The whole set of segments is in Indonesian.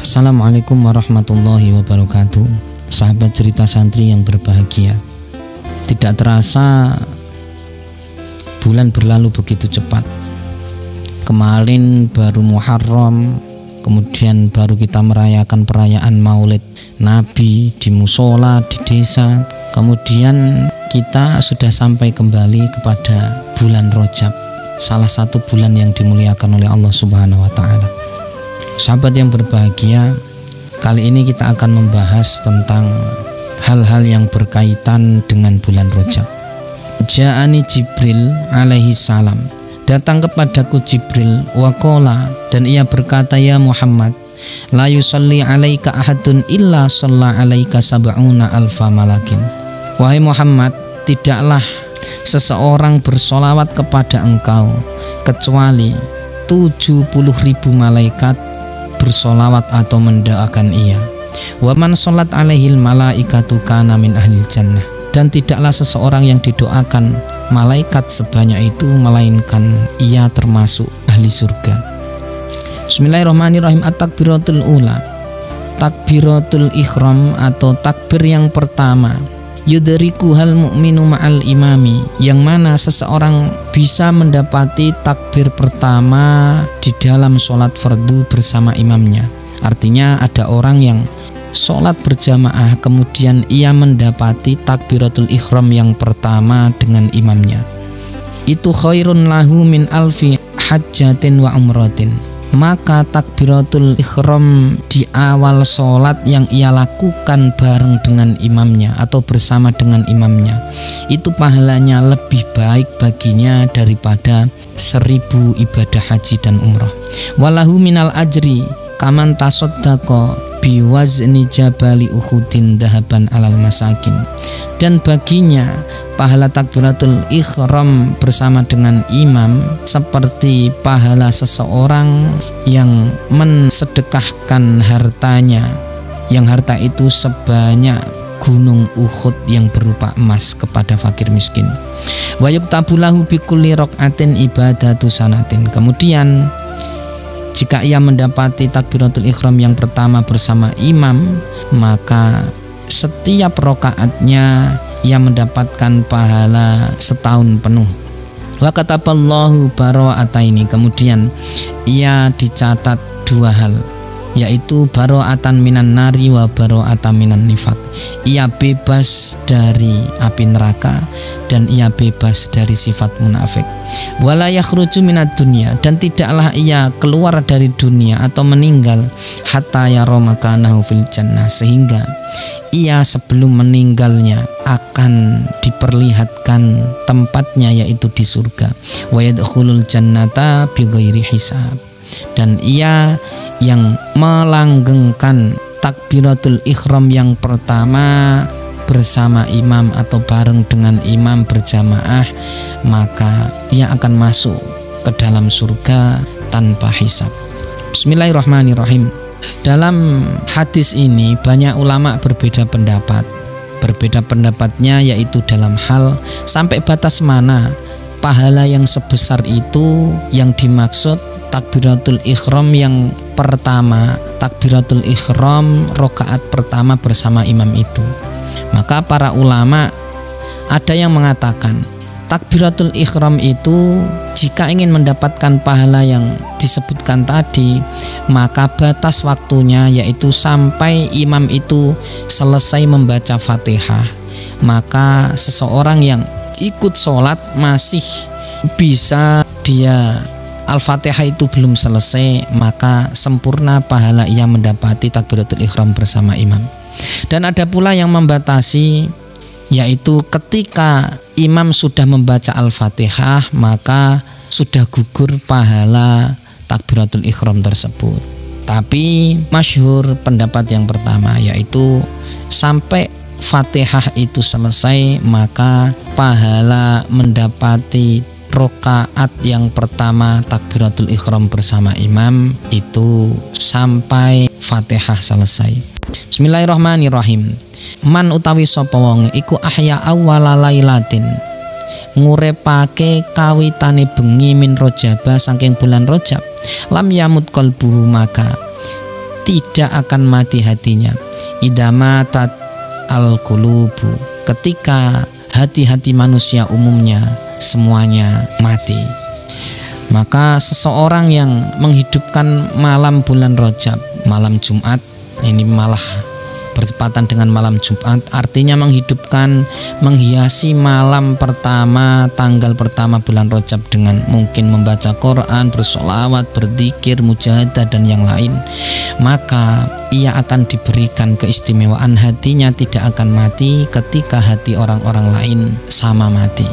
Assalamualaikum warahmatullahi wabarakatuh. Sahabat cerita santri yang berbahagia, tidak terasa bulan berlalu begitu cepat. Kemarin baru Muharram, kemudian baru kita merayakan perayaan Maulid Nabi di musola, di desa. Kemudian kita sudah sampai kembali kepada bulan Rajab, salah satu bulan yang dimuliakan oleh Allah Subhanahu wa Ta'ala. Sahabat yang berbahagia, kali ini kita akan membahas tentang hal-hal yang berkaitan dengan bulan Rajab. Ja'ani Jibril alaihi salam, datang kepadaku Jibril, waqala, dan ia berkata, ya Muhammad, la yusalli alaika ahadun illa shalla alaika sab'una alfa malakin. Wahai Muhammad, tidaklah seseorang bersolawat kepada engkau kecuali 70.000 malaikat bersolawat atau mendoakan ia. Wa man sholat alaihil malaikatu kana min ahlil jannah, dan tidaklah seseorang yang didoakan malaikat sebanyak itu melainkan ia termasuk ahli surga. Bismillahirrahmanirrahim. At-takbiratul ula, takbiratul ihram atau takbir yang pertama, yudriku hal mu'minu ma'al imami, yang mana seseorang bisa mendapati takbir pertama di dalam sholat fardu bersama imamnya. Artinya ada orang yang sholat berjamaah kemudian ia mendapati takbiratul ihram yang pertama dengan imamnya. Itu khairun lahu min alfi hajjatin wa umratin. Maka takbiratul ihram di awal sholat yang ia lakukan bareng dengan imamnya atau bersama dengan imamnya, itu pahalanya lebih baik baginya daripada 1000 ibadah haji dan umrah. Walahu minal ajri kaman tasaddaqa biwazni jabali uhudin dahaban alal masakin. Dan baginya pahala takbiratul ihram bersama dengan imam seperti pahala seseorang yang mensedekahkan hartanya, yang harta itu sebanyak gunung Uhud yang berupa emas kepada fakir miskin. Wa yuktabu lahu bi kulli raqatin ibadatu sanatin. Kemudian jika ia mendapati takbiratul ihram yang pertama bersama imam, maka setiap rokaatnya ia mendapatkan pahala setahun penuh. Wa kataballahu bara'ataini, kemudian ia dicatat 2 hal, yaitu bara'atan minan nari wa bara'atan minan nifaq. Ia bebas dari api neraka dan ia bebas dari sifat munafik. Wala yakhruju minad dunya, dan tidaklah ia keluar dari dunia atau meninggal hatta yara makanahu fil jannah, sehingga ia sebelum meninggalnya akan diperlihatkan tempatnya yaitu di surga. Wa yadkhulul jannata bighairi hisab, dan ia yang melanggengkan takbiratul ihram yang pertama bersama imam atau bareng dengan imam berjamaah, maka ia akan masuk ke dalam surga tanpa hisab. Bismillahirrahmanirrahim. Dalam hadis ini banyak ulama berbeda pendapat. Berbeda pendapatnya yaitu dalam hal sampai batas mana pahala yang sebesar itu yang dimaksud takbiratul ihram yang pertama, takbiratul ihram rakaat pertama bersama imam itu. Maka para ulama ada yang mengatakan takbiratul ihram itu jika ingin mendapatkan pahala yang disebutkan tadi, maka batas waktunya yaitu sampai imam itu selesai membaca Fatihah. Maka seseorang yang ikut sholat masih bisa dia Al-Fatihah itu belum selesai, maka sempurna pahala ia mendapati takbiratul ihram bersama imam. Dan ada pula yang membatasi, yaitu ketika imam sudah membaca Al-Fatihah maka sudah gugur pahala takbiratul ihram tersebut. Tapi masyhur pendapat yang pertama, yaitu sampai Fatihah itu selesai maka pahala mendapati rokaat yang pertama takbiratul ihram bersama imam itu sampai Fatihah selesai. Bismillahirrahmanirrahim. Man utawi sapa wong iku ahya awwala lailatin, ngurepake kawitane bengi min Rajab saking bulan Rajab, lam yamut qalbuhu, maka tidak akan mati hatinya. Idza matat al-qulubu, ketika hati-hati manusia umumnya semuanya mati. Maka seseorang yang menghidupkan malam bulan Rajab, malam Jumat, ini malah bertepatan dengan malam Jumat, artinya menghidupkan, menghiasi malam pertama, tanggal pertama bulan Rajab dengan mungkin membaca Quran, bersolawat, berzikir, mujahadah dan yang lain, maka ia akan diberikan keistimewaan, hatinya tidak akan mati ketika hati orang-orang lain sama mati.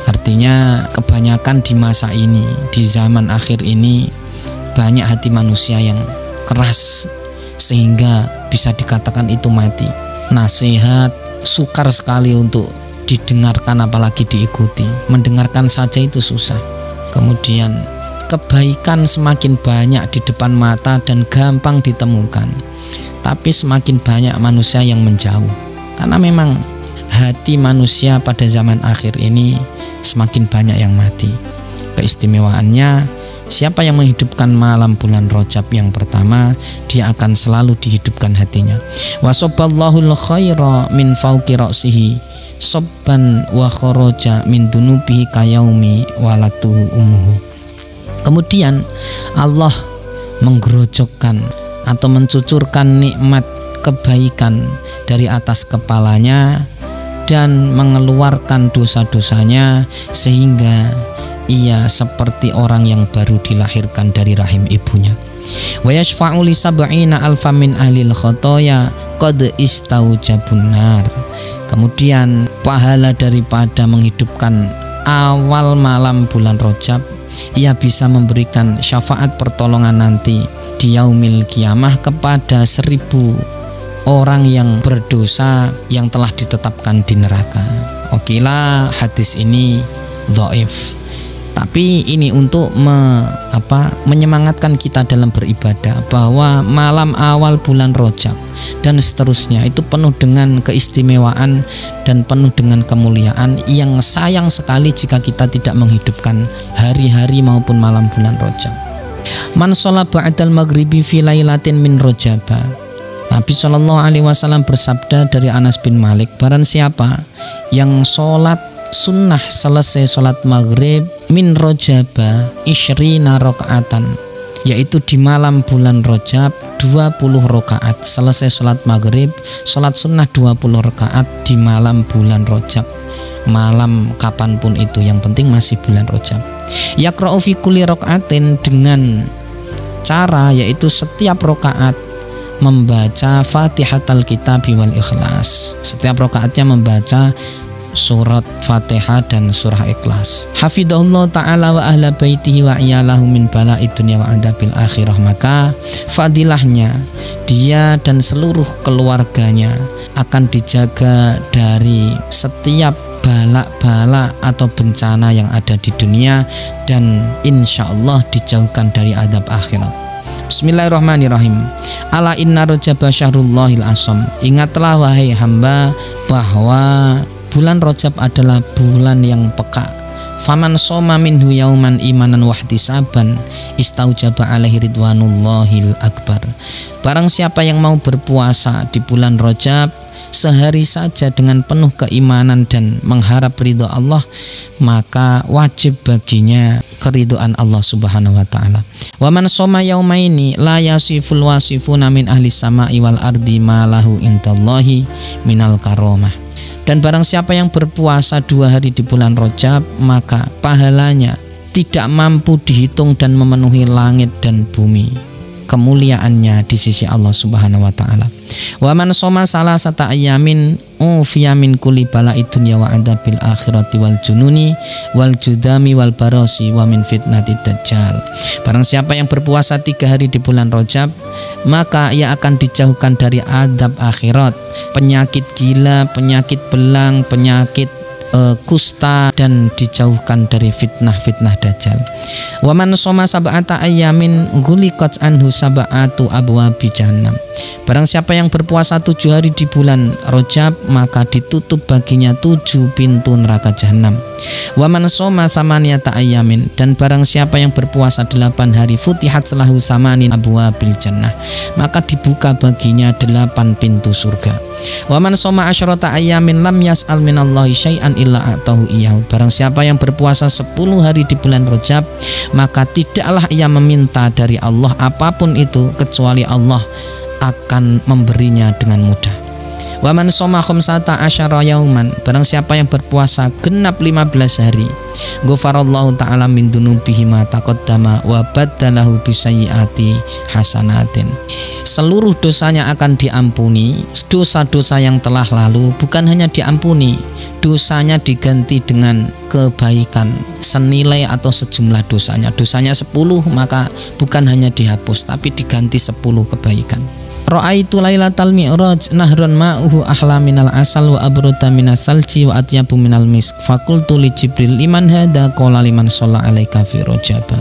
Artinya kebanyakan di masa ini, di zaman akhir ini, banyak hati manusia yang keras sehingga bisa dikatakan itu mati. Nasihat sukar sekali untuk didengarkan apalagi diikuti. Mendengarkan saja itu susah. Kemudian kebaikan semakin banyak di depan mata dan gampang ditemukan, tapi semakin banyak manusia yang menjauh. Karena memang hati manusia pada zaman akhir ini semakin banyak yang mati. Keistimewaannya, siapa yang menghidupkan malam bulan Rajab yang pertama, dia akan selalu dihidupkan hatinya. Wa sabballahul khaira min fawqi ra'sihi sabban wa kharaja min dunubihi kayaumi walatuhu ummuhu. Kemudian Allah menggerojokkan atau mencucurkan nikmat kebaikan dari atas kepalanya dan mengeluarkan dosa-dosanya sehingga ia seperti orang yang baru dilahirkan dari rahim ibunya. Wa yashfa'u li sab'ina alfa min ahlil khotoya qad istaujabun nar. Kemudian pahala daripada menghidupkan awal malam bulan Rajab, ia bisa memberikan syafaat pertolongan nanti di yaumil kiamah kepada 1000 orang yang berdosa yang telah ditetapkan di neraka. Okelah, hadis ini dhaif. Tapi ini untuk menyemangatkan kita dalam beribadah, bahwa malam awal bulan Rajab dan seterusnya itu penuh dengan keistimewaan dan penuh dengan kemuliaan yang sayang sekali jika kita tidak menghidupkan hari-hari maupun malam bulan Rajab. Man sholla ba'dal maghribi fi lailatin min Rajaba. Nabi SAW bersabda dari Anas bin Malik, barang siapa yang sholat sunnah selesai sholat maghrib min Rajaba isyrina rakaatan, yaitu di malam bulan Rajab 20 rakaat, selesai sholat maghrib sholat sunnah 20 rakaat di malam bulan Rajab, malam kapanpun itu, yang penting masih bulan Rajab. Yaqra'u fi kulli rakaatin, dengan cara yaitu setiap rakaat membaca Fatihatul Kitab wal Ikhlas, setiap rakaatnya membaca surat Fatihah dan surah Ikhlas. Hafidhahullah ta'ala wa ahla baitihi wa iyalahu min bala'id dunya wa adabil akhirah, maka fadilahnya dia dan seluruh keluarganya akan dijaga dari setiap bala-bala atau bencana yang ada di dunia, dan insya Allah dijauhkan dari adab akhirat. Bismillahirrahmanirrahim. Ala inna Rajaba syahrullahil asham. Ingatlah wahai hamba bahwa bulan Rajab adalah bulan yang peka. Faman soma minhu yauman imanan wahtisaban istaujaba alaihi ridwanullahil akbar. Barang siapa yang mau berpuasa di bulan Rajab sehari saja dengan penuh keimanan dan mengharap ridho Allah, maka wajib baginya keridhaan Allah Subhanahu wa taala. Wa man shoma yaumaini la yasiful wasifuna min ahli sama'i wal ardi ma lahu indallahi minal karamah. Dan barang siapa yang berpuasa 2 hari di bulan Rajab, maka pahalanya tidak mampu dihitung dan memenuhi langit dan bumi, kemuliaannya di sisi Allah Subhanahu wa taala. Wa man shoma salasata ayamin ufiya min kulli bala'id dunya wa adabil akhirati wal jununi wal judami wal barasi wa min fitnatid dajjal. Barang siapa yang berpuasa 3 hari di bulan Rajab, maka ia akan dijauhkan dari adab akhirat, penyakit gila, penyakit belang, penyakit kusta dan dijauhkan dari fitnah-fitnah dajjal. Wa man shoma sab'ata ayyamin ghuliqat anhu sab'atu abwabi jahannam. Barang siapa yang berpuasa 7 hari di bulan Rajab, maka ditutup baginya 7 pintu neraka jahanam. Wa man shoma samaniyata ayyamin, dan barang siapa yang berpuasa 8 hari futihat lahu samanin abwabil jannah, maka dibuka baginya 8 pintu surga. Wa man shoma asyrata ayyamin lam yas'al minallahi syai'an illa atahu iyahu. Barang siapa yang berpuasa 10 hari di bulan Rajab, maka tidaklah ia meminta dari Allah apapun itu kecuali Allah akan memberinya dengan mudah. Wa man shoma khamsata asyara yauman, barang siapa yang berpuasa genap 15 hari, ghafarallahu ta'ala min dunubihi ma taqaddama wa baddalahu bisayyiati hasanatin. Seluruh dosanya akan diampuni, dosa-dosa yang telah lalu bukan hanya diampuni, dosanya diganti dengan kebaikan senilai atau sejumlah dosanya. Dosanya 10, maka bukan hanya dihapus tapi diganti 10 kebaikan. Ra'aitu lailatal mi'raj nahran ma'uhu ahla minal asal wa abruta minas salji wa atyabu minal misk. Fakultu li Jibril liman hada qala liman shalla alaika fi rajaba.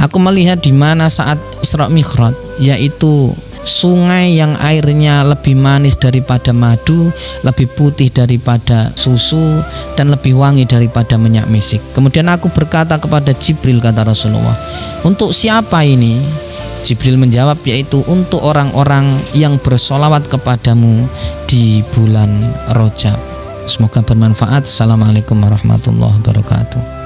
Aku melihat di mana saat Isra Mi'raj, yaitu sungai yang airnya lebih manis daripada madu, lebih putih daripada susu, dan lebih wangi daripada minyak misik. Kemudian aku berkata kepada Jibril, kata Rasulullah, untuk siapa ini? Jibril menjawab, yaitu untuk orang-orang yang bersolawat kepadamu di bulan Rajab. Semoga bermanfaat. Assalamualaikum warahmatullahi wabarakatuh.